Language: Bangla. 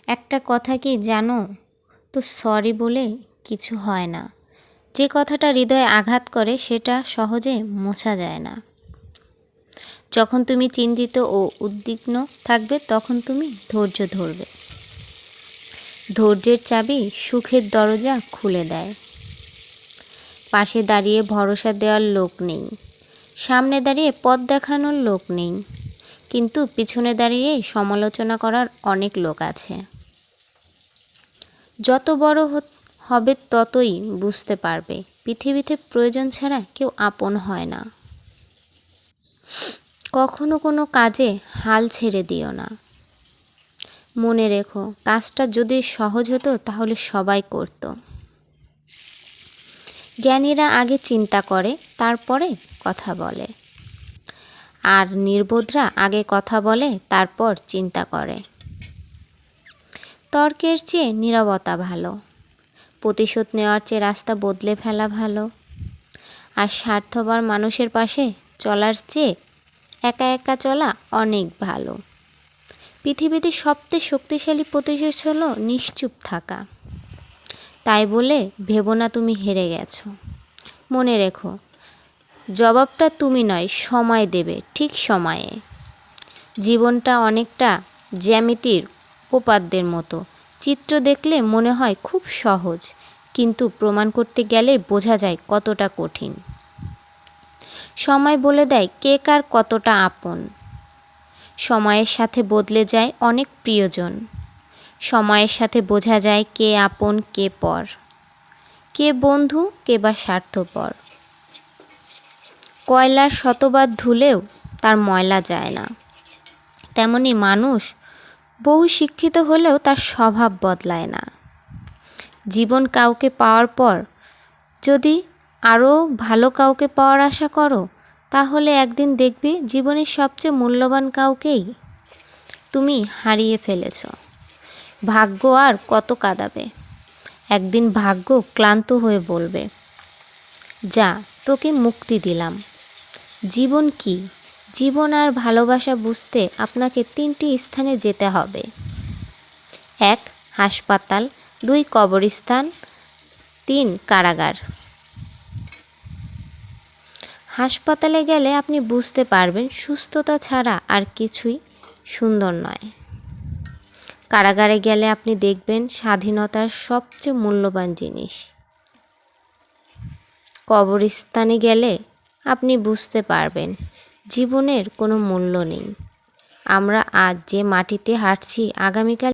একটা কথা কি জানো তো, সরি বলে কিছু হয় না। যে কথাটা হৃদয়ে আঘাত করে সেটা সহজে মোছা যায় না। যখন তুমি চিন্তিত ও উদ্বিগ্ন থাকবে তখন তুমি ধৈর্য ধরবে। ধৈর্যের চাবি সুখের দরজা খুলে দেয়। পাশে দাঁড়িয়ে ভরসা দেওয়ার লোক নেই, সামনে দাঁড়িয়ে পথ দেখানোর লোক নেই, কিন্তু পিছনে দাঁড়িয়ে সমালোচনা করার অনেক লোক আছে। যত বড় হবে ততই বুঝতে পারবে পৃথিবীতে প্রয়োজন ছাড়া কেউ আপন হয় না। কখনো কোনো কাজে হাল ছেড়ে দিও না। মনে রেখো, কাজটা যদি সহজ হতো তাহলে সবাই করত। জ্ঞানীরা আগে চিন্তা করে তারপরে কথা বলে, আর নির্বোধরা আগে কথা বলে তারপর চিন্তা করে। তর্কের চেয়ে নীরবতা ভালো, প্রতিশোধ নেওয়ার চেয়ে রাস্তা বদলে ফেলা ভালো, আর স্বার্থপর মানুষের পাশে চলার চেয়ে একা একা চলা অনেক ভালো। পৃথিবীতে সবচেয়ে শক্তিশালী প্রতিশোধ হলো নিশ্চুপ থাকা। তাই বলে ভেবো না তুমি হেরে গেছো। মনে রেখো, জবাবটা তুমি নয়, সময় দেবে ঠিক সময়ে। জীবনটা অনেকটা জ্যামিতির উপপাদ্যের মতো। চিত্র দেখলে মনে হয় খুব সহজ, কিন্তু প্রমাণ করতে গেলে বোঝা যায় কতটা কঠিন। সময় বলে দেয় কে কার কতটা আপন। সময়ের সাথে বদলে যায় অনেক প্রিয়জন। সময়ের সাথে বোঝা যায় কে আপন কে পর, কে বন্ধু কে বা স্বার্থপর। কয়লার শতবার ধুলেও তার ময়লা যায় না, তেমনি মানুষ বহু শিক্ষিত হলেও তার স্বভাব বদলায় না। জীবন কাউকে পাওয়ার পর যদি আরও ভালো কাউকে পাওয়ার আশা করো, তাহলে একদিন দেখবে জীবনের সবচেয়ে মূল্যবান কাউকেই তুমি হারিয়ে ফেলেছ। ভাগ্য আর কত কাঁদাবে। একদিন ভাগ্য ক্লান্ত হয়ে বলবে, যা, তোকে মুক্তি দিলাম। জীবন কি? জীবন আর ভালোবাসা বুঝতে আপনাকে 3টি স্থানে যেতে হবে। 1. হাসপাতাল, 2. কবরস্থান, 3. কারাগার। হাসপাতালে গেলে আপনি বুঝতে পারবেন সুস্থতা ছাড়া আর কিছুই সুন্দর নয়। কারাগারে গেলে আপনি দেখবেন স্বাধীনতার সবচেয়ে মূল্যবান জিনিস। কবরস্থানে গেলে আপনি বুঝতে পারবেন জীবনের কোনো মূল্য নেই। আমরা আজ যে মাটিতে হাঁটছি আগামীকাল